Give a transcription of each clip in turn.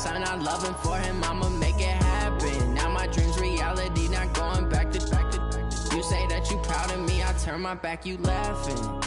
son, I love him for him, I'ma make it happen. Now my dream's reality, not going back to. You say that you proud of me, I turn my back, you laughing.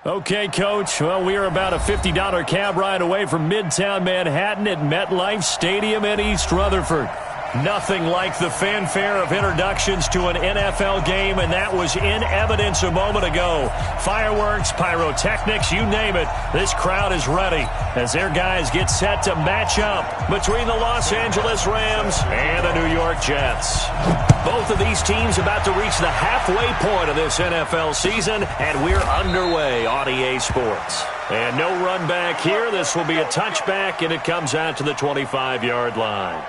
Okay, Coach. Well, we are about a $50 cab ride away from Midtown Manhattan at MetLife Stadium in East Rutherford. Nothing like the fanfare of introductions to an NFL game, and that was in evidence a moment ago. Fireworks, pyrotechnics, you name it. This crowd is ready as their guys get set to match up between the Los Angeles Rams and the New York Jets. Both of these teams about to reach the halfway point of this NFL season, and we're underway on EA Sports. And no run back here. This will be a touchback, and it comes out to the 25-yard line.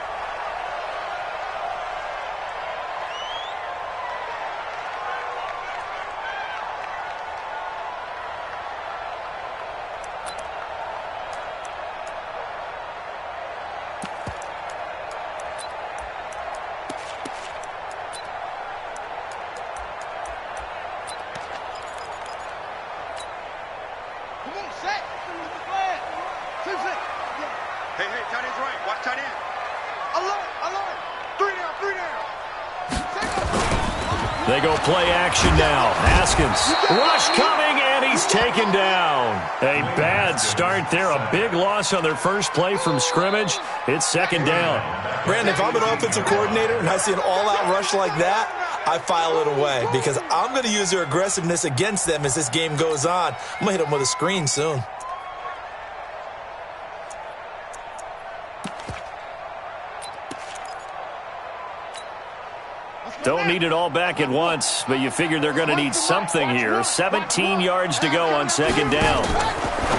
They go play action now. Haskins. Rush coming, and he's taken down. A bad start there. A big loss on their first play from scrimmage. It's second down. Brandon, if I'm an offensive coordinator and I see an all-out rush like that, I file it away because I'm going to use their aggressiveness against them as this game goes on. I'm going to hit them with a screen soon. Don't need it all back at once, but you figure they're going to need something here. 17 yards to go on second down.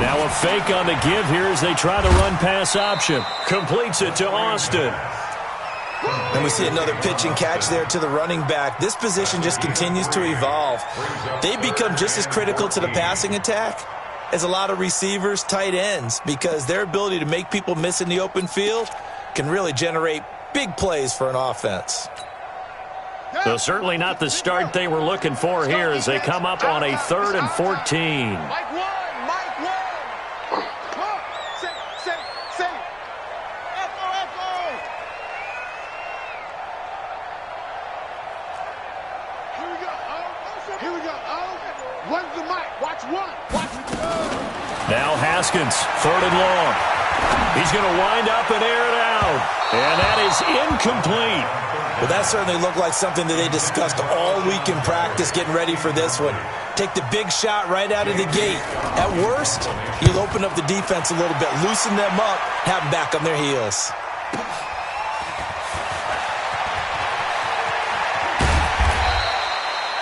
Now a fake on the give here as they try the run-pass option. Completes it to Austin. And we see another pitch and catch there to the running back. This position just continues to evolve. They become just as critical to the passing attack as a lot of receivers, tight ends, because their ability to make people miss in the open field can really generate big plays for an offense. So certainly not the start they were looking for here as they come up on a 3rd and 14. Now Haskins, 3rd and long. He's going to wind up and air it out. And that is incomplete. Well, that certainly looked like something that they discussed all week in practice getting ready for this one. Take the big shot right out of the gate. At worst, you'll open up the defense a little bit, loosen them up, have them back on their heels.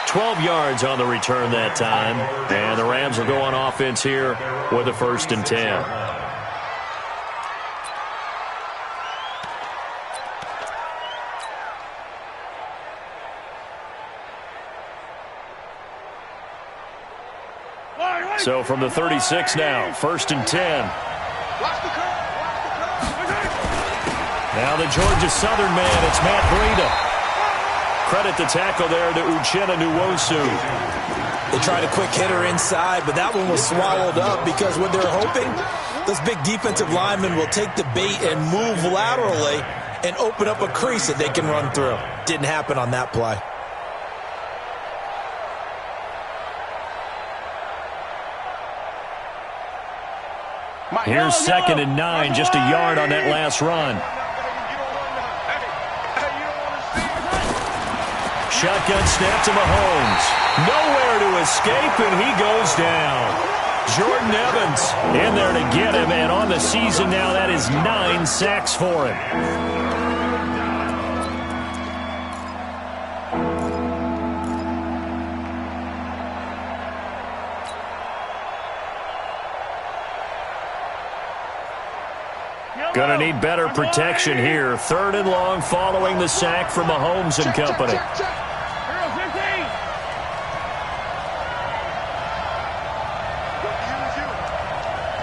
$12 yards on the return that time. And the Rams will go on offense here with a 1st and 10. So from the 36 now, 1st and 10. Now the Georgia Southern man, it's Matt Breida. Credit the tackle there to Uchenna Nwosu. They tried a quick hitter inside, but that one was swallowed up because what they're hoping, those big defensive linemen will take the bait and move laterally and open up a crease that they can run through. Didn't happen on that play. Here's 2nd and 9, just a yard on that last run. Shotgun snap to Mahomes. Nowhere to escape, and he goes down. Jordan Evans in there to get him, and on the season now, that is 9 sacks for him. Going to need better protection here. 3rd and long following the sack from Mahomes and company.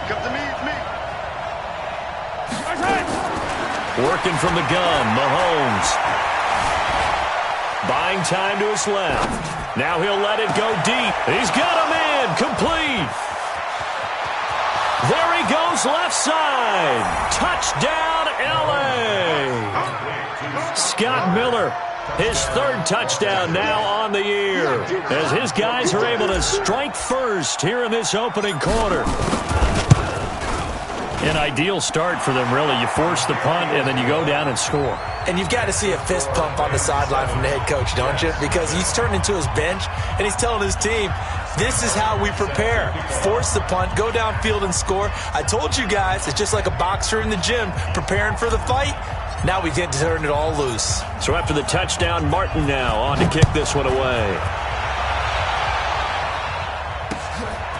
Come to me, it's me. Working from the gun, Mahomes. Buying time to his left. Now he'll let it go deep. He's got a man, complete. There he goes, left side. Touchdown, L.A. Scott Miller, his third touchdown now on the year, as his guys are able to strike first here in this opening quarter. An ideal start for them, really. You force the punt, and then you go down and score. And you've got to see a fist pump on the sideline from the head coach, don't you? Because he's turned into his bench, and he's telling his team, this is how we prepare. Force the punt, go downfield and score. I told you guys, it's just like a boxer in the gym preparing for the fight. Now we get to turn it all loose. So after the touchdown, Martin now on to kick this one away.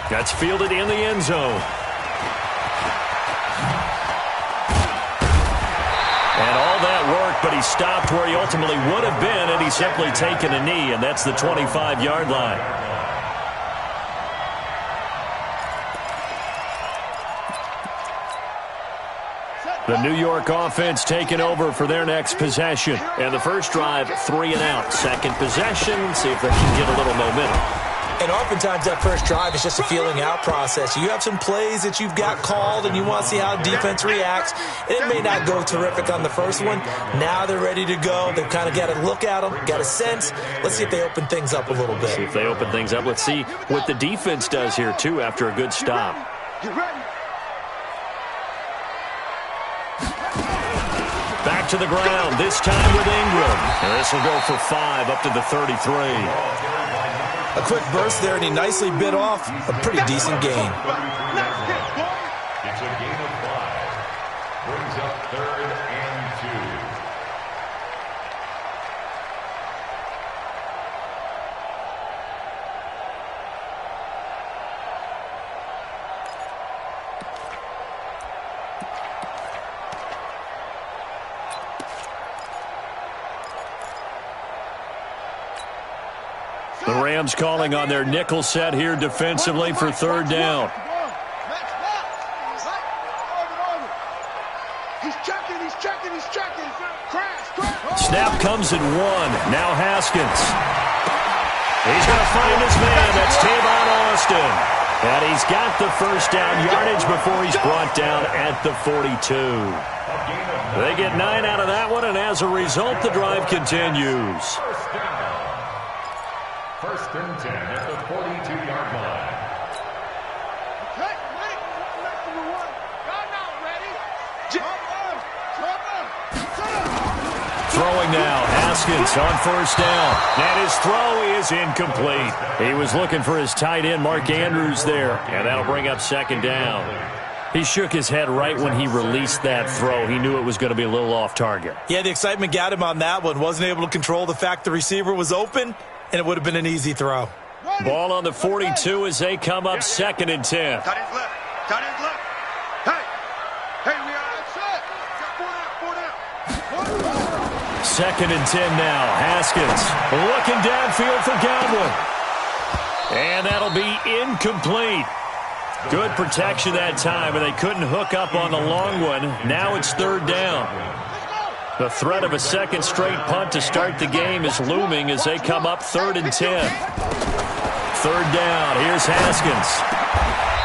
That's fielded in the end zone. And all that work, but he stopped where he ultimately would have been, and he's simply taken a knee, and that's the 25-yard line. The New York offense taking over for their next possession. And the first drive, 3 and out. Second possession, see if they can get a little momentum. And oftentimes that first drive is just a feeling out process. You have some plays that you've got called and you want to see how defense reacts. It may not go terrific on the first one. Now they're ready to go. They've kind of got to look at them, got a sense. Let's see if they open things up a little bit. See if they open things up. Let's see what the defense does here, too, after a good stop. Back to the ground, this time with Ingram. And this will go for 5 up to the 33. A quick burst there, and he nicely bit off a pretty decent gain. It's a gain of 5. Brings up 3rd and 2. The Rams calling on their nickel set here defensively for 3rd down. He's checking. Crash. Snap comes at 1. Now Haskins. He's going to find his man. That's Tavon Austin. And he's got the first down yardage before he's brought down at the 42. They get 9 out of that one, and as a result, the drive continues. First and 10 at the 42-yard line. Throwing now, Haskins on first down. And his throw is incomplete. He was looking for his tight end, Mark Andrews, there. And that'll bring up 2nd down. He shook his head right when he released that throw. He knew it was going to be a little off target. Yeah, the excitement got him on that one. Wasn't able to control the fact the receiver was open, and it would have been an easy throw. Ball on the 42 as they come up 2nd and 10. Tight end's left. Hey, we are outside. Got 4 down. 2nd and 10 now. Haskins looking downfield for Godwin. And that'll be incomplete. Good protection that time, and they couldn't hook up on the long one. Now it's 3rd down. The threat of a second straight punt to start the game is looming as they come up 3rd and 10. 3rd down. Here's Haskins.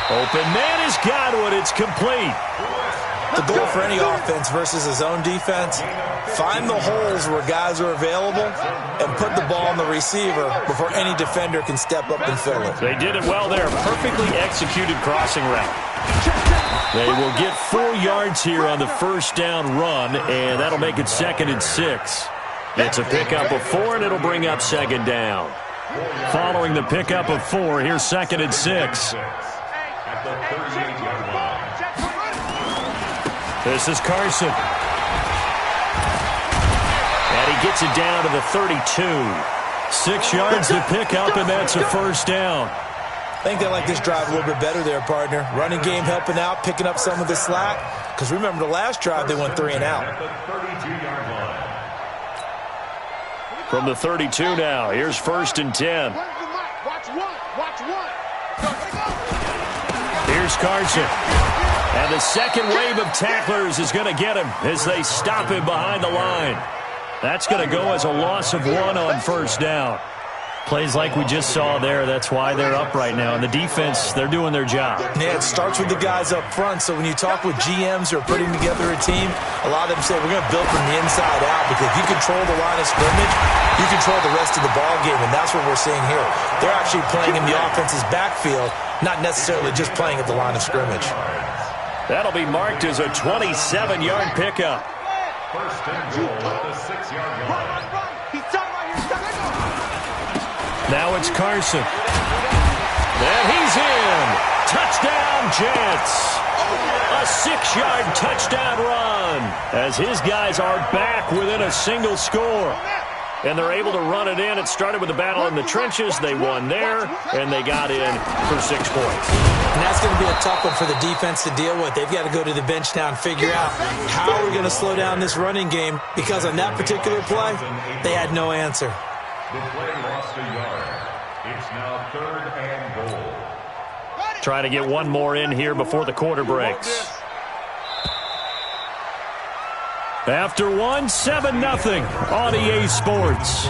Open man is Godwin. It's complete. The goal for any offense versus his own defense, find the holes where guys are available and put the ball on the receiver before any defender can step up and fill it. They did it well there. Perfectly executed crossing route. They will get 4 yards here on the first down run, and that'll make it 2nd and 6. It's a pickup of 4, and it'll bring up 2nd down. Following the pickup of 4, here's 2nd and 6. This is Carson. And he gets it down to the 32. 6 yards to pick up, and that's a first down. I think they like this drive a little bit better there, partner. Running game helping out, picking up some of the slack. Because remember, the last drive, they went 3 and out. From the 32 now, here's 1st and 10. Watch one. Here's Here's Carson. And the second wave of tacklers is going to get him as they stop him behind the line. That's going to go as a loss of 1 on first down. Plays like we just saw there, that's why they're up right now. And the defense, they're doing their job. Yeah, it starts with the guys up front. So when you talk with GMs who are putting together a team, a lot of them say we're going to build from the inside out, because if you control the line of scrimmage, you control the rest of the ball game, and that's what we're seeing here. They're actually playing in the offense's backfield, not necessarily just playing at the line of scrimmage. That'll be marked as a 27-yard pickup. First and goal at the 6-yard line. Now it's Carson. And he's in. Touchdown, Jets. A 6-yard touchdown run as his guys are back within a single score. And they're able to run it in. It started with a battle in the trenches. They won there, and they got in for 6 points. And that's going to be a tough one for the defense to deal with. They've got to go to the bench now and figure out how we're going to slow down this running game, because on that particular play, they had no answer. The play lost a yard. It's now 3rd and goal. Trying to get one more in here before the quarter breaks. After 1, 7-0 on EA Sports.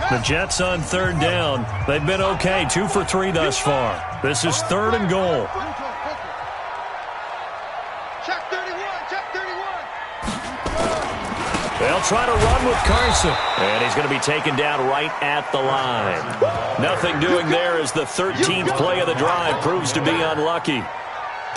The Jets on 3rd down. They've been okay, 2 for 3 thus far. This is 3rd and goal. They'll try to run with Carson. And he's going to be taken down right at the line. Nothing doing there as the 13th play of the drive proves to be unlucky.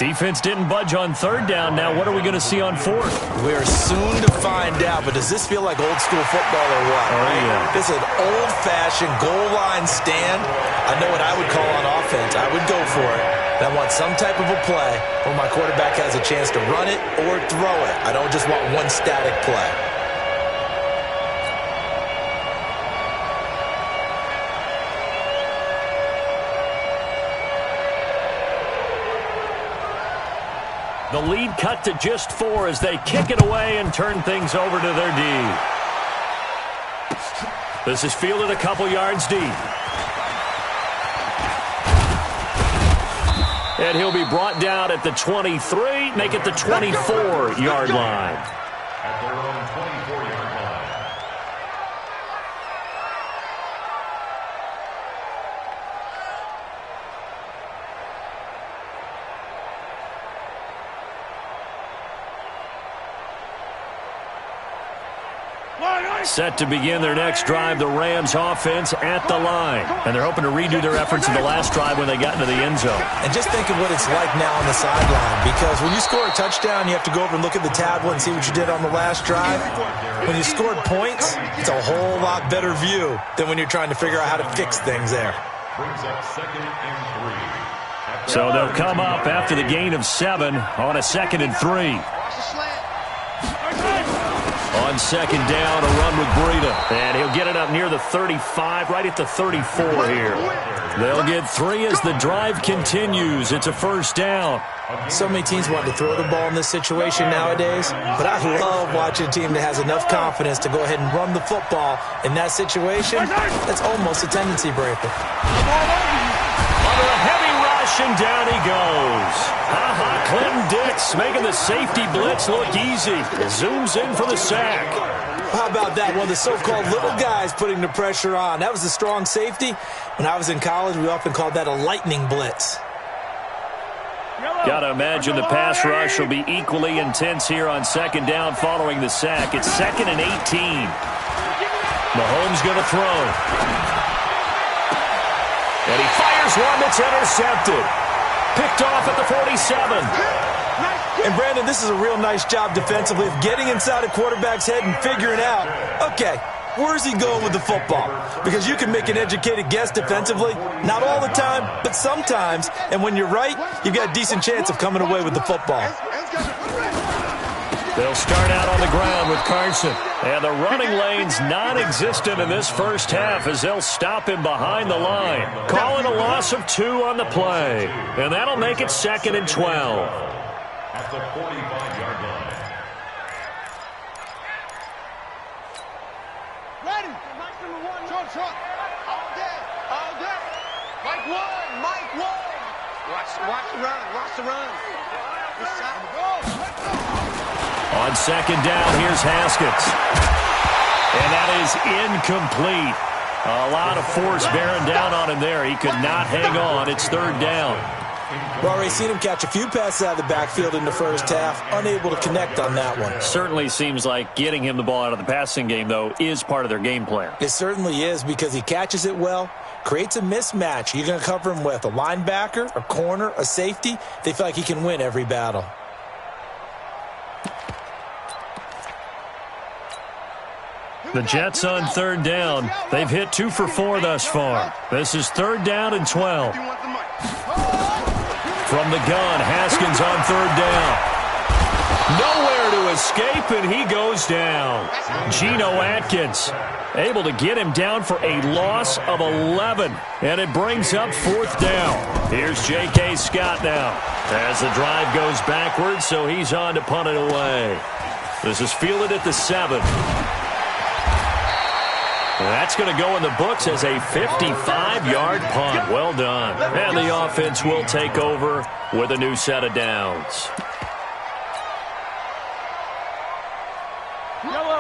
Defense didn't budge on 3rd down. Now what are we going to see on 4th? We're soon to find out, but does this feel like old school football or what? Oh, yeah. This is an old-fashioned goal line stand. I know what I would call on offense. I would go for it. And I want some type of a play where my quarterback has a chance to run it or throw it. I don't just want one static play. The lead cut to just 4 as they kick it away and turn things over to their D. This is fielded a couple yards deep. And he'll be brought down at the 23, make it the 24-yard line. At their own 24-yard line. Set to begin their next drive, the Rams offense at the line. And they're hoping to redo their efforts in the last drive when they got into the end zone. And just think of what it's like now on the sideline, because when you score a touchdown, you have to go over and look at the tablet and see what you did on the last drive. When you scored points, it's a whole lot better view than when you're trying to figure out how to fix things there. Brings up 2nd and 3. So they'll come up after the gain of 7 on a 2nd and 3. On 2nd down, a run with Breida. And he'll get it up near the 35, right at the 34 here. They'll get 3 as the drive continues. It's a 1st down. So many teams want to throw the ball in this situation nowadays, but I love watching a team that has enough confidence to go ahead and run the football in that situation. That's almost a tendency breaker. Under a heavy rush, and down he goes. Clinton Dix making the safety blitz look easy. Zooms in for the sack. How about that? One of the so-called little guys putting the pressure on. That was a strong safety. When I was in college, we often called that a lightning blitz. Got to imagine the pass rush will be equally intense here on 2nd down following the sack. It's 2nd and 18. Mahomes going to throw. And he fires one that's intercepted. Picked off at the 47. And, Brandon, this is a real nice job defensively of getting inside a quarterback's head and figuring out, okay, where's he going with the football? Because you can make an educated guess defensively. Not all the time, but sometimes. And when you're right, you've got a decent chance of coming away with the football. They'll start out on the ground with Carson. And the running lane's non-existent in this first half as they'll stop him behind the line. Calling a loss of 2 on the play. And that'll make it 2nd and 12. At the 45-yard line. Ready. On second down, here's Haskins. And that is incomplete. A lot of force bearing down on him there. He could not hang on. It's third down. We've already seen him catch a few passes out of the backfield in the first half. Unable to connect on that one. Certainly seems like getting him the ball out of the passing game, though, is part of their game plan. It certainly is because he catches it well, creates a mismatch. You're going to cover him with a linebacker, a corner, a safety. They feel like he can win every battle. The Jets on third down. They've hit 2 for 4 thus far. This is third down and 12. From the gun, Haskins on third down. Nowhere to escape, and he goes down. Geno Atkins able to get him down for a loss of 11, and it brings up fourth down. Here's J.K. Scott now as the drive goes backwards, so he's on to punt it away. This is fielded at the 7. That's going to go in the books as a 55-yard punt. Well done. And the offense will take over with a new set of downs.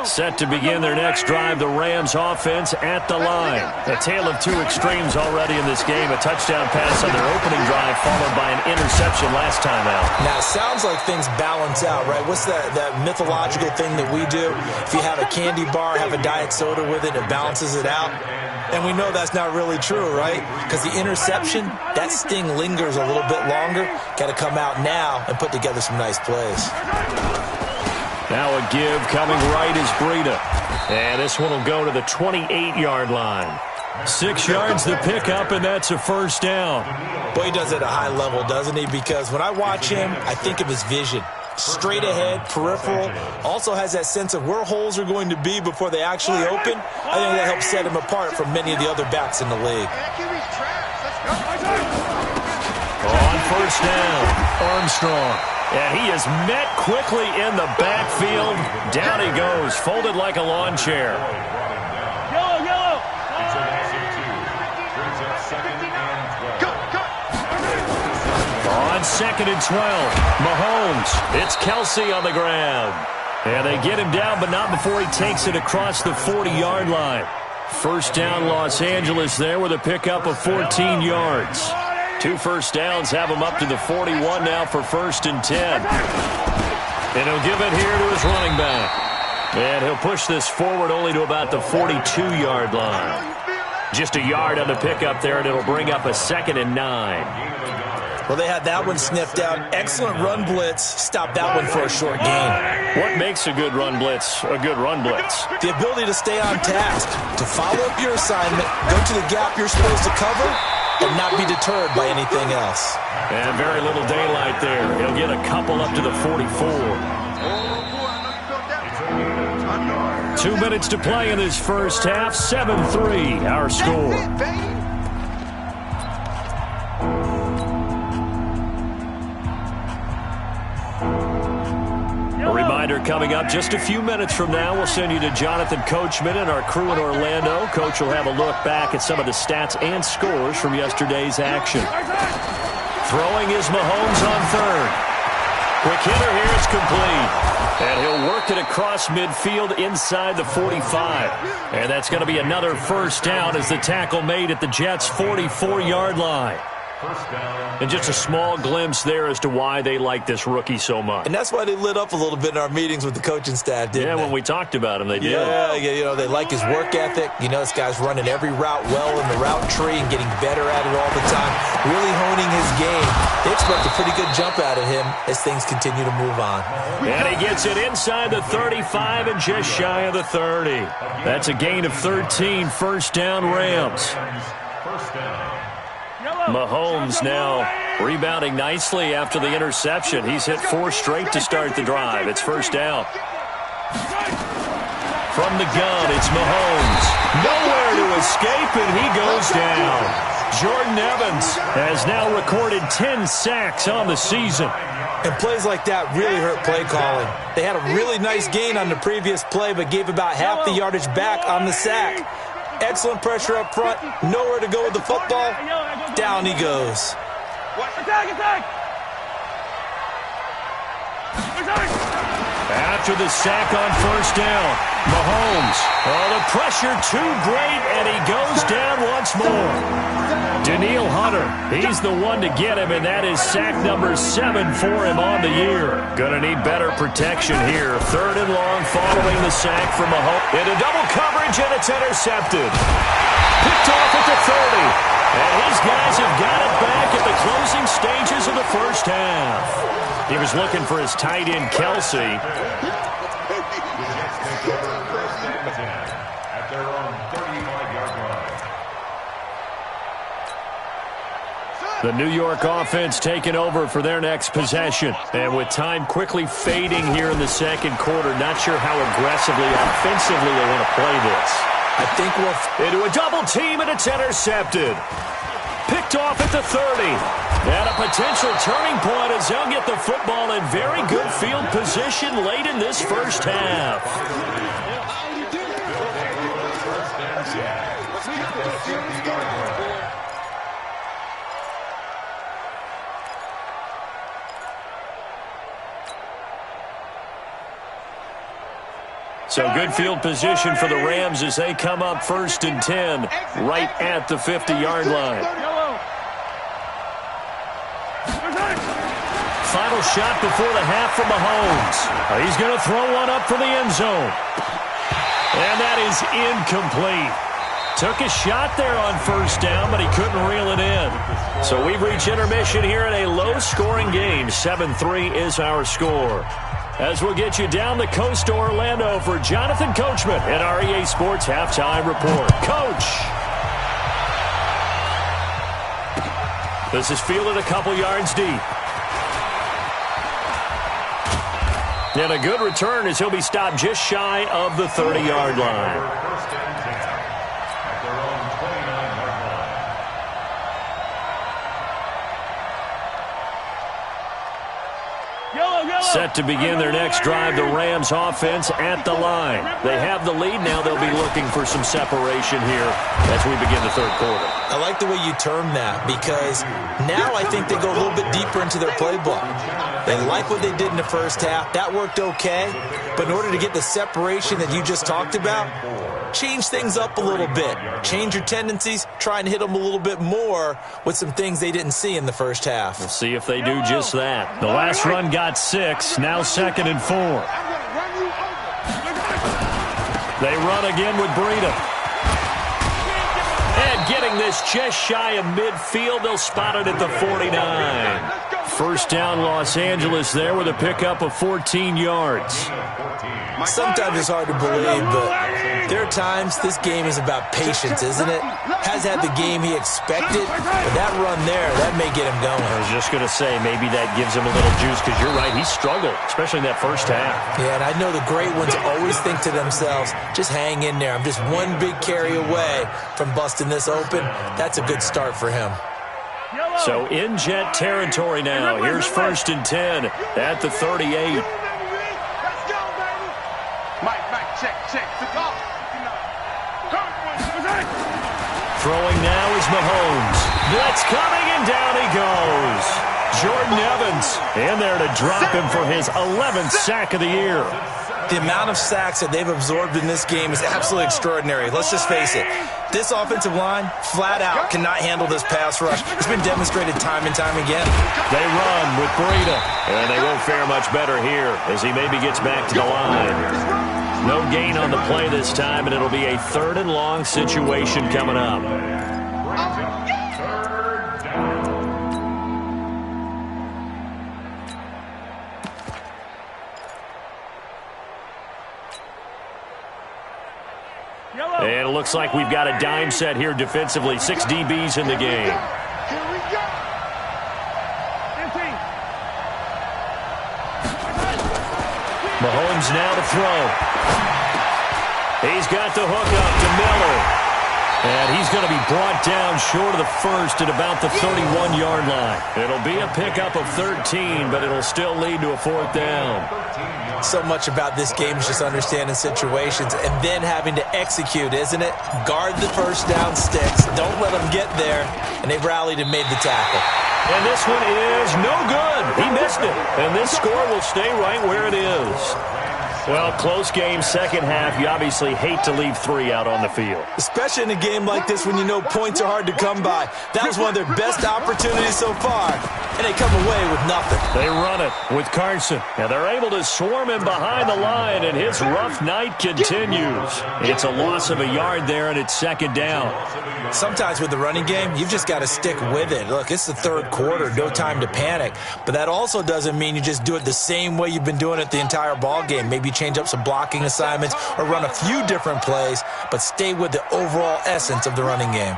Set to begin their next drive, the Rams offense at the line. A tale of two extremes already in this game. A touchdown pass on their opening drive followed by an interception last time out. Now, it sounds like things balance out, right? What's that mythological thing that we do? If you have a candy bar, have a diet soda with it, it balances it out. And we know that's not really true, right? Because the interception, that sting lingers a little bit longer. Got to come out now and put together some nice plays. Now a give coming right is Breida. And this one will go to the 28-yard line. 6 yards the pickup, and that's a first down. Boy, he does it at a high level, doesn't he? Because when I watch him, I think of his vision. Straight ahead, peripheral. Also has that sense of where holes are going to be before they actually open. I think that helps set him apart from many of the other backs in the league. On first down, Armstrong. And he is met quickly in the backfield. Down he goes, folded like a lawn chair. Yellow. On second and 12, Mahomes. It's Kelsey on the ground. And they get him down, but not before he takes it across the 40-yard line. First down, Los Angeles there with a pickup of 14 yards. 2 first downs have him up to the 41 now for first and 10. And he'll give it here to his running back. And he'll push this forward only to about the 42-yard line. Just a yard on the pickup there, and it'll bring up a second and 9. Well, they had that one sniffed out. Excellent run blitz. Stop that one for a short gain. What makes a good run blitz a good run blitz? The ability to stay on task, to follow up your assignment, go to the gap you're supposed to cover, and not be deterred by anything else. And very little daylight there. He'll get a couple up to the 44. 2 minutes to play in this first half. 7-3, our score. A reminder coming up just a few minutes from now. We'll send you to Jonathan Coachman and our crew in Orlando. Coach will have a look back at some of the stats and scores from yesterday's action. Throwing is Mahomes on third. Quick hitter here, it's complete. And he'll work it across midfield inside the 45. And that's going to be another first down as the tackle made at the Jets' 44-yard line. And just a small glimpse there as to why they like this rookie so much. And that's why they lit up a little bit in our meetings with the coaching staff, didn't they? When we talked about him, they did. Yeah, you know, they like his work ethic. You know, this guy's running every route well in the route tree and getting better at it all the time, really honing his game. They expect a pretty good jump out of him as things continue to move on. And he gets it inside the 35 and just shy of the 30. That's a gain of 13, first down Rams. Mahomes now rebounding nicely after the interception. He's hit 4 straight to start the drive. It's first down. From the gun, it's Mahomes. Nowhere to escape, and he goes down. Jordan Evans has now recorded 10 sacks on the season. And plays like that really hurt play calling. They had a really nice gain on the previous play, but gave about half the yardage back on the sack. Excellent pressure up front. Nowhere to go with the football. Down he goes. Attack! At after the sack on first down. Mahomes. Oh, the pressure too great, and he goes down once more. Daniil Hunter, he's the one to get him, and that is sack number 7 for him on the year. Gonna need better protection here. 3rd and long following the sack from Mahomes. Into double coverage, and it's intercepted. Picked off at the 30. And his guys have got it back at the closing stages of the first half. He was looking for his tight end, Kelsey. At their own 35-yard line. The New York offense taking over for their next possession. And with time quickly fading here in the second quarter, not sure how aggressively, offensively they want to play this. I think we'll... Into a double team, and it's intercepted. Picked off at the 30. And a potential turning point as they'll get the football in very good field position late in this first half. So good field position for the Rams as they come up 1st and 10 right at the 50-yard line. Final shot before the half from Mahomes. He's going to throw one up for the end zone. And that is incomplete. Took a shot there on first down, but he couldn't reel it in. So we've reached intermission here in a low-scoring game. 7-3 is our score. As we'll get you down the coast to Orlando for Jonathan Coachman at our EA Sports Halftime Report. Coach! This is fielded a couple yards deep. And a good return as he'll be stopped just shy of the 30-yard line. Set to begin their next drive, the Rams offense at the line. They have the lead. Now they'll be looking for some separation here as we begin the third quarter. I like the way you term that because now I think they go a little bit deeper into their playbook. They like what they did in the first half. That worked okay. But in order to get the separation that you just talked about, change things up a little bit. Change your tendencies. Try and hit them a little bit more with some things they didn't see in the first half. We'll see if they do just that. The last run got 6. Now 2nd and 4. They run again with Breida. And getting this just shy of midfield, they'll spot it at the 49. First down, Los Angeles there with a pickup of 14 yards. Sometimes it's hard to believe, but there are times this game is about patience, isn't it? Has had the game he expected, but that run there, that may get him going. I was just going to say, maybe that gives him a little juice, because you're right, he struggled, especially in that first half. Yeah, and I know the great ones always think to themselves, just hang in there. I'm just one big carry away from busting this open. That's a good start for him. So in Jet territory now. Here's 1st and 10 at the 38. Throwing now is Mahomes. Blitz coming, and down he goes. Jordan Evans in there to drop him for his 11th sack of the year. The amount of sacks that they've absorbed in this game is absolutely extraordinary. Let's just face it. This offensive line, flat out, cannot handle this pass rush. It's been demonstrated time and time again. They run with Breida, and they won't fare much better here as he maybe gets back to the line. No gain on the play this time, and it'll be a 3rd and long situation coming up. And it looks like we've got a dime set here defensively. 6 DBs in the game. Mahomes now to throw. He's got the hook up to Miller. And he's going to be brought down short of the first at about the 31-yard line. It'll be a pickup of 13, but it'll still lead to a 4th down. So much about this game is just understanding situations and then having to execute, isn't it? Guard the first down sticks. Don't let them get there. And they've rallied and made the tackle. And this one is no good. He missed it. And this score will stay right where it is. Well, close game, second half. You obviously hate to leave 3 out on the field. Especially in a game like this when you know points are hard to come by. That was one of their best opportunities so far, and they come away with nothing. They run it with Carson, and they're able to swarm him behind the line, and his rough night continues. It's a loss of a yard there, and it's second down. Sometimes with the running game, you've just got to stick with it. Look, it's the third quarter, no time to panic. But that also doesn't mean you just do it the same way you've been doing it the entire ball game. Maybe change up some blocking assignments or run a few different plays, but stay with the overall essence of the running game.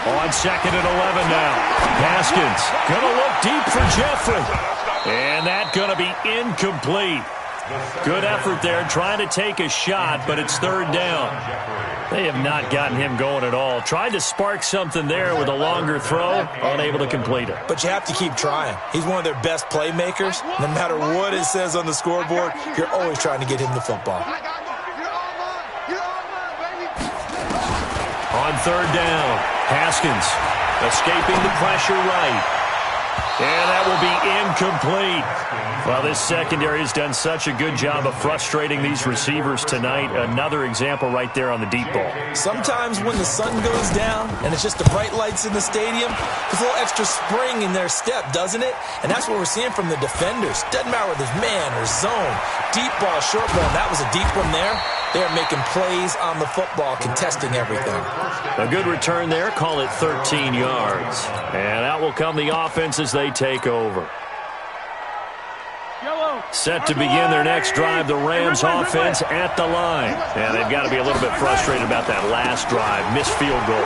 On second and 11 now. Haskins going to look deep for Jeffrey. And that going to be incomplete. Good effort there trying to take a shot, but it's third down. They have not gotten him going at all. Tried to spark something there with a longer throw, unable to complete it. But you have to keep trying. He's one of their best playmakers. No matter what it says on the scoreboard, you're always trying to get him the football. On third down, Haskins escaping the pressure right. And that will be incomplete. Well, this secondary has done such a good job of frustrating these receivers tonight. Another example right there on the deep ball. Sometimes when the sun goes down and it's just the bright lights in the stadium, there's a little extra spring in their step, doesn't it? And that's what we're seeing from the defenders. Doesn't matter whether it's man or zone, deep ball, short ball. That was a deep one there. They're making plays on the football, contesting everything. A good return there. Call it 13 yards. And out will come the offense as they take over. Set to begin their next drive, the Rams offense at the line. And they've got to be a little bit frustrated about that last drive. Missed field goal.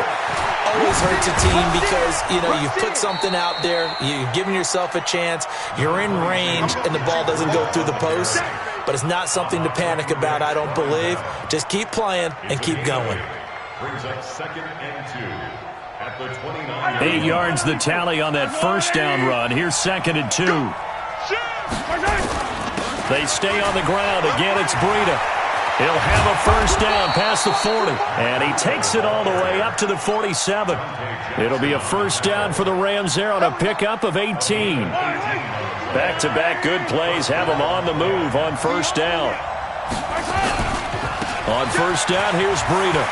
Always hurts a team because, you've put something out there, you've given yourself a chance, you're in range, and the ball doesn't go through the post. But it's not something to panic about, I don't believe. Just keep playing and keep going. Brings up second and 2 at the 29. 8 yards the tally on that first down run. Here's second and 2. They stay on the ground. Again, it's Breida. He'll have a first down past the 40. And he takes it all the way up to the 47. It'll be a first down for the Rams there on a pickup of 18. Back-to-back good plays have them on the move on first down. On first down, here's Breida.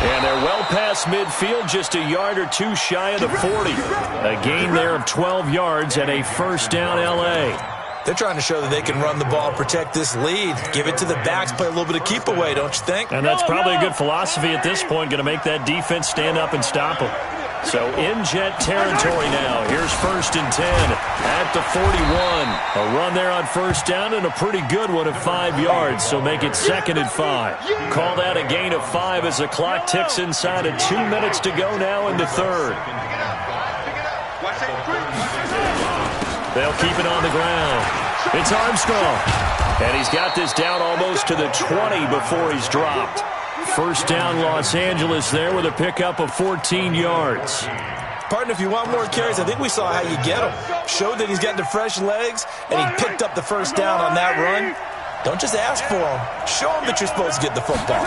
And they're well past midfield, just a yard or two shy of the 40. A gain there of 12 yards and a first down L.A. They're trying to show that they can run the ball, protect this lead. Give it to the backs, play a little bit of keep away, don't you think? And that's probably a good philosophy at this point, going to make that defense stand up and stop them. So in Jet territory now. Here's first and 10 at the 41. A run there on first down and a pretty good one of 5 yards. So make it second and 5. Call that a gain of 5 as the clock ticks inside of 2 minutes to go now in the third. They'll keep it on the ground. It's Armstrong. And he's got this down almost to the 20 before he's dropped. First down Los Angeles there with a pickup of 14 yards. Partner, if you want more carries, I think we saw how you get him. Showed that he's got the fresh legs, and he picked up the first down on that run. Don't just ask for him. Show him that you're supposed to get the football.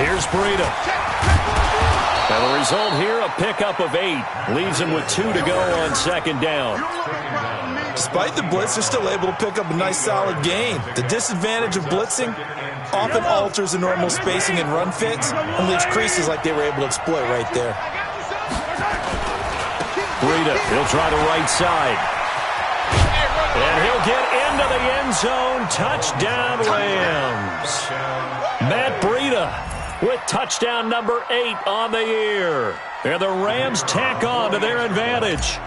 Here's Breida. And the result here, a pickup of 8. Leaves him with 2 to go on second down. Despite the blitz, they're still able to pick up a nice solid gain. The disadvantage of blitzing often alters the normal spacing and run fits and leaves creases like they were able to exploit right there. Breida, he'll try the right side. And he'll get into the end zone. Touchdown, Rams. Matt Breida with touchdown number 8 on the year. And the Rams tack on to their advantage.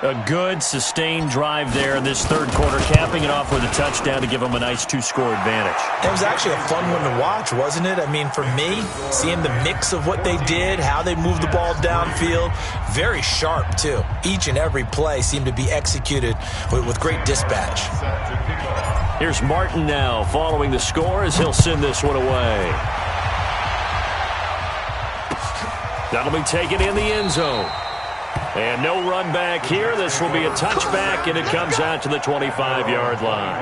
A good, sustained drive there in this third quarter, capping it off with a touchdown to give them a nice 2-score advantage. It was actually a fun one to watch, wasn't it? I mean, for me, seeing the mix of what they did, how they moved the ball downfield, very sharp, too. Each and every play seemed to be executed with great dispatch. Here's Martin now following the score as he'll send this one away. That'll be taken in the end zone. And no run back here. This will be a touchback, and it comes out to the 25-yard line.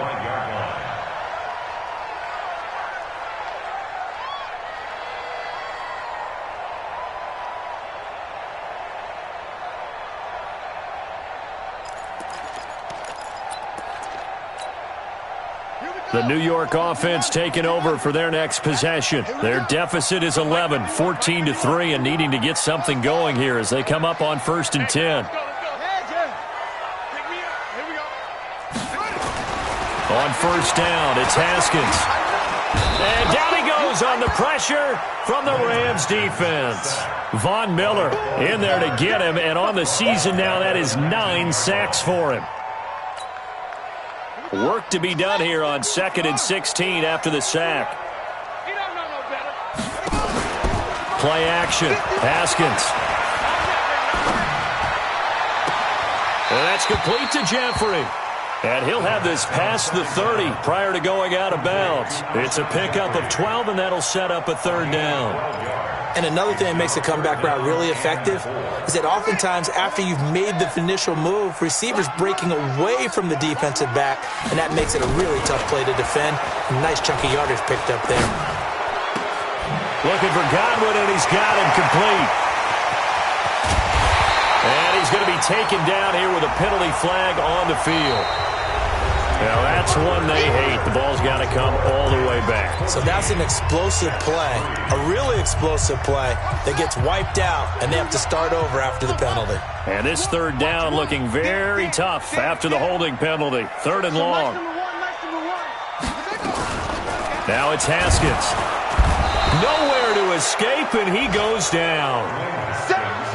The New York offense taking over for their next possession. Their deficit is 11, 14-3, and needing to get something going here as they come up on 1st and 10. On 1st down, it's Haskins. And down he goes on the pressure from the Rams defense. Von Miller in there to get him, and on the season now, that is 9 sacks for him. Work to be done here on 2nd and 16 after the sack. Play action. Haskins. And that's complete to Jeffrey. And he'll have this past the 30 prior to going out of bounds. It's a pickup of 12, and that'll set up a 3rd down. And another thing that makes a comeback route really effective is that oftentimes after you've made the initial move, receivers breaking away from the defensive back, and that makes it a really tough play to defend. A nice chunky yardage picked up there. Looking for Godwin, and he's got him complete. And he's going to be taken down here with a penalty flag on the field. Now, that's one they hate. The ball's got to come all the way back. So that's an explosive play, a really explosive play that gets wiped out, and they have to start over after the penalty. And this 3rd down looking very tough after the holding penalty. 3rd and long. Now it's Haskins. Nowhere to escape, and he goes down.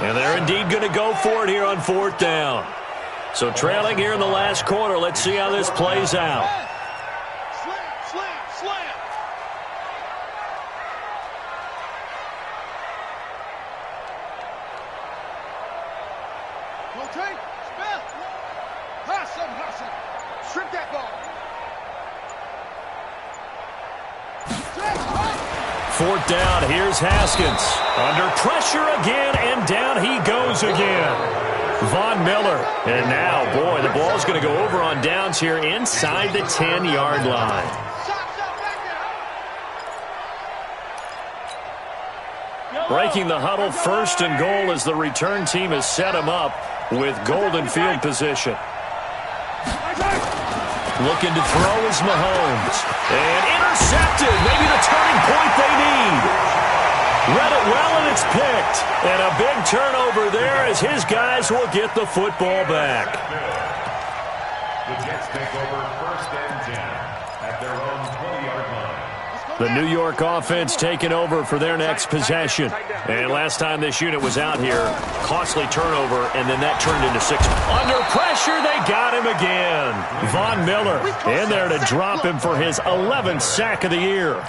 And they're indeed going to go for it here on 4th down. So trailing here in the last quarter. Let's see how this plays out. Slam. Okay, Smith. Hassan. Strip that ball. 4th down. Here's Haskins. Under pressure again, and down he goes again. Von Miller. And now, boy, the ball's going to go over on downs here inside the 10-yard line. Breaking the huddle, 1st and goal as the return team has set him up with golden field position. Looking to throw is Mahomes. And intercepted. Maybe the turning point they need. Read it well, and it's picked. And a big turnover there as his guys will get the football back. The Jets take over 1st and 10 at their own 20-yard line. The New York offense taking over for their next possession. And last time this unit was out here, costly turnover, and then that turned into 6. Under pressure, they got him again. Von Miller in there to drop him for his 11th sack of the year.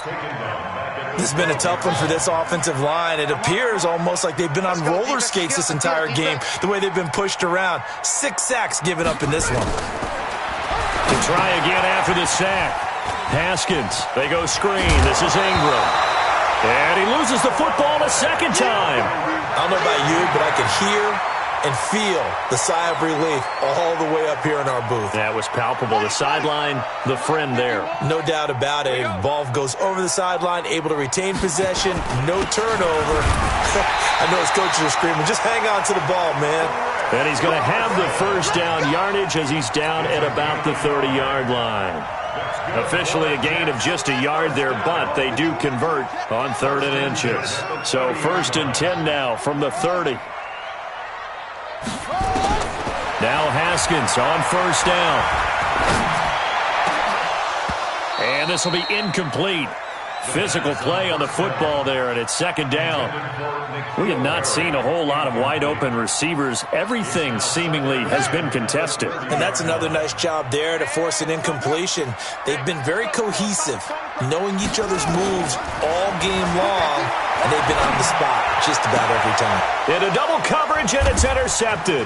This has been a tough one for this offensive line. It appears almost like they've been on roller skates this entire game, the way they've been pushed around. 6 sacks given up in this one. To try again after the sack. Haskins, they go screen. This is Ingram. And he loses the football a 2nd time. I don't know about you, but I can hear and feel the sigh of relief all the way up here in our booth. That was palpable. The sideline, the friend there. No doubt about it. Ball goes over the sideline, able to retain possession, no turnover. I know his coaches are screaming, just hang on to the ball, man. And he's going to have the 1st down yardage as he's down at about the 30-yard line. Officially a gain of just a yard there, but they do convert on 3rd and inches. So 1st and 10 now from the 30. Now Haskins on 1st down. And this will be incomplete. Physical play on the football there, and it's 2nd down. We have not seen a whole lot of wide-open receivers. Everything seemingly has been contested. And that's another nice job there to force an incompletion. They've been very cohesive, knowing each other's moves all game long, and they've been on the spot just about every time. Into double coverage, and it's intercepted.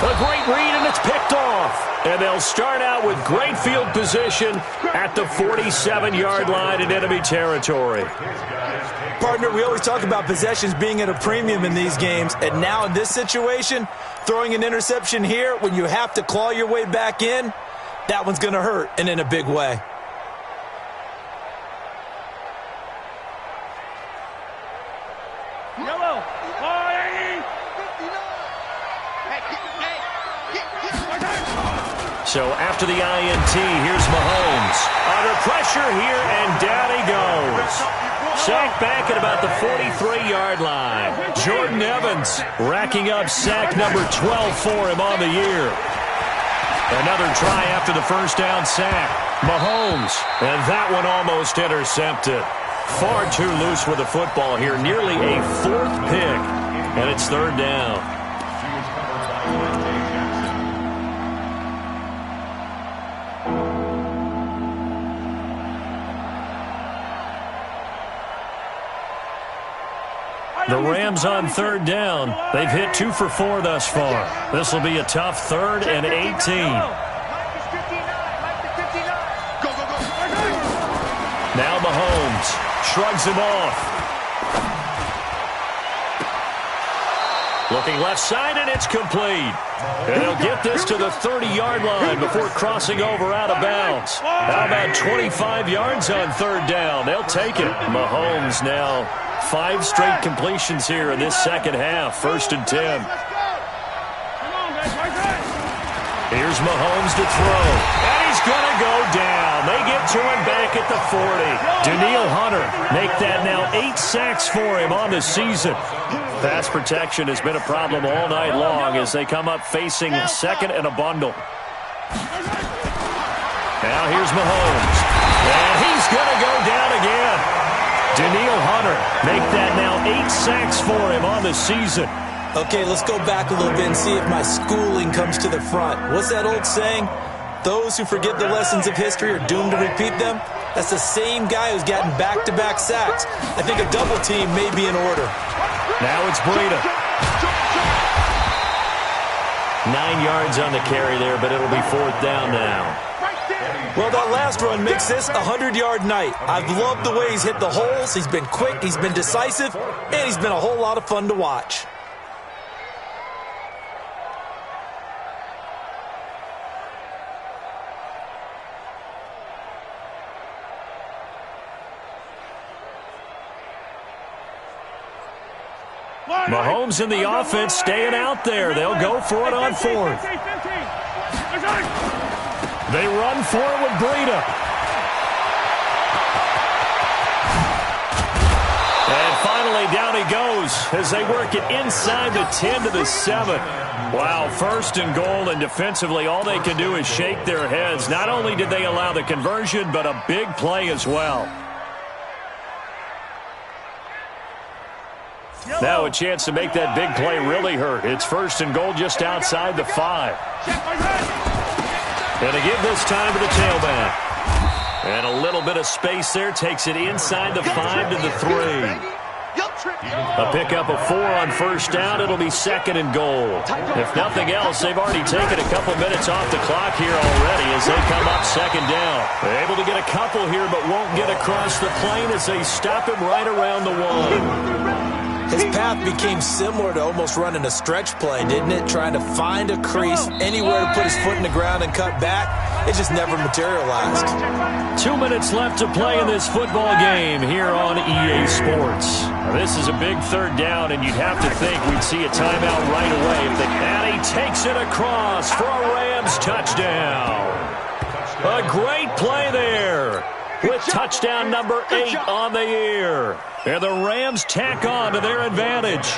A great read, and it's picked off. And they'll start out with great field position at the 47-yard line in enemy territory. Partner, we always talk about possessions being at a premium in these games, and now in this situation, throwing an interception here when you have to claw your way back in, that one's going to hurt, and in a big way. Yellow. So after the INT, here's Mahomes. Under pressure here, and down he goes. Sack back at about the 43-yard line. Jordan Evans racking up sack number 12 for him on the year. Another try after the first down sack. Mahomes, and that one almost intercepted. Far too loose with the football here. Nearly a fourth pick, and it's third down. The Rams on third down. They've hit 2 for 4 thus far. This will be a tough 3rd and 18. Now Mahomes shrugs him off. Looking left side, and it's complete. And he'll get this to the 30-yard line before crossing over out of bounds. How about 25 yards on third down? They'll take it. Mahomes now 5 straight completions here in this second half. 1st and 10. Here's Mahomes to throw. And he's going to go down. They get to him back at the 40. Danielle Hunter make that now 8 sacks for him on the season. Pass protection has been a problem all night long as they come up facing second and a bundle. Now here's Mahomes. And he's going to go down again. Danielle Hunter make that now 8 sacks for him on the season. Okay, let's go back a little bit and see if my schooling comes to the front. What's that old saying? Those who forget the lessons of history are doomed to repeat them. That's the same guy who's gotten back-to-back sacks. I think a double team may be in order. Now it's Breida. 9 yards on the carry there, but it'll be 4th down now. Well, that last run makes this a 100-yard night. I've loved the way he's hit the holes. He's been quick, he's been decisive, and he's been a whole lot of fun to watch. Mahomes in the offense staying out there. They'll go for it on 4th. They run for it with Breida. And finally down he goes as they work it inside the 10 to the 7. Wow, 1st and goal, and defensively all they can do is shake their heads. Not only did they allow the conversion, but a big play as well. Now a chance to make that big play really hurt. It's 1st and goal just outside the 5. And to give this time to the tailback. And a little bit of space there. Takes it inside the 5 to the 3. A pickup of 4 on 1st down. It'll be 2nd and goal. If nothing else, they've already taken a couple minutes off the clock here already as they come up 2nd down. They're able to get a couple here, but won't get across the plane as they stop him right around the 1. His path became similar to almost running a stretch play, didn't it? Trying to find a crease, anywhere to put his foot in the ground and cut back. It just never materialized. 2 minutes left to play in this football game here on EA Sports. This is a big 3rd down, and you'd have to think we'd see a timeout right away. And he takes it across for a Rams touchdown. A great play there with touchdown number 8 on the year. And the Rams tack on to their advantage.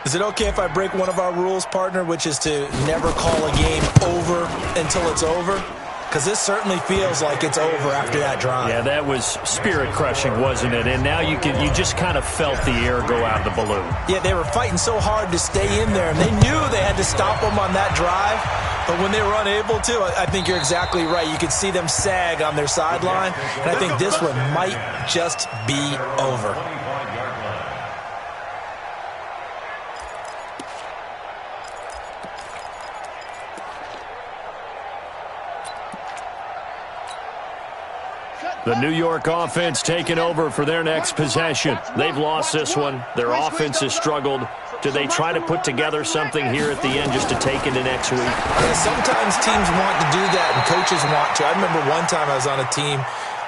Is it okay if I break one of our rules, partner, which is to never call a game over until it's over? Because this certainly feels like it's over after that drive. Yeah, that was spirit-crushing, wasn't it? And now you just kind of felt the air go out of the balloon. Yeah, they were fighting so hard to stay in there, and they knew they had to stop them on that drive. But when they were unable to, I think you're exactly right. You could see them sag on their sideline, and I think this one might just be over. The New York offense taking over for their next possession. They've lost this one. Their offense has struggled. Do they try to put together something here at the end just to take into next week? Yeah, sometimes teams want to do that and coaches want to. I remember one time I was on a team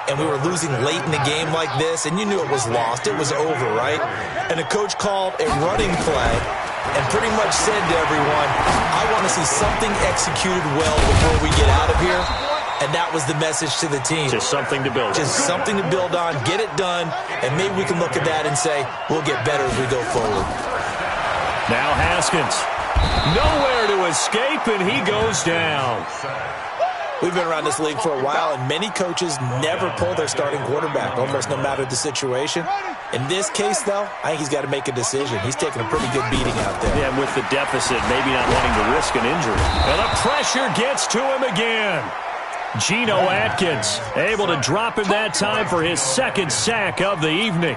and we were losing late in the game like this, and you knew it was lost. It was over, right? And the coach called a running play, and pretty much said to everyone, I want to see something executed well before we get out of here. And that was the message to the team. Just something to build on. Just something to build on, get it done, and maybe we can look at that and say, we'll get better as we go forward. Now Haskins. Nowhere to escape, and he goes down. We've been around this league for a while, and many coaches never pull their starting quarterback, almost no matter the situation. In this case, though, I think he's got to make a decision. He's taking a pretty good beating out there. Yeah, with the deficit, maybe not wanting to risk an injury. And the pressure gets to him again. Geno Atkins able to drop him that time for his second sack of the evening.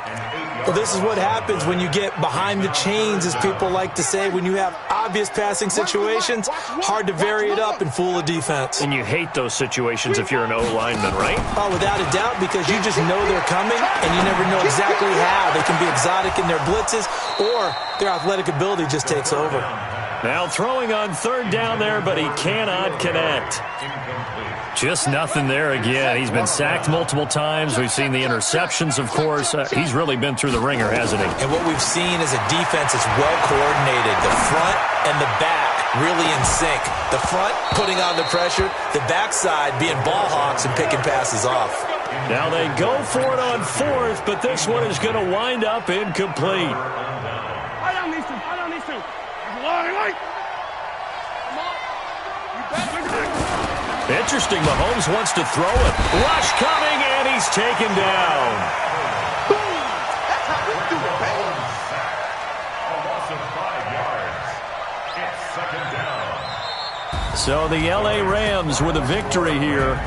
Well, this is what happens when you get behind the chains, as people like to say. When you have obvious passing situations, hard to vary it up and fool a defense. And you hate those situations if you're an O-lineman, right? Oh, without a doubt, because you just know they're coming, and you never know exactly how. They can be exotic in their blitzes, or their athletic ability just takes over. Now throwing on third down there, but he cannot connect. Just nothing there again. He's been sacked multiple times. We've seen the interceptions, of course. He's really been through the ringer, hasn't he? And what we've seen is a defense that's well-coordinated. The front and the back really in sync. The front putting on the pressure, the backside being ball hawks and picking passes off. Now they go for it on fourth, but this one is going to wind up incomplete. Interesting, Mahomes wants to throw it. Rush coming, and he's taken down. That's how we do it, baby. A loss of 5 yards. It's second down. So the L.A. Rams with a victory here.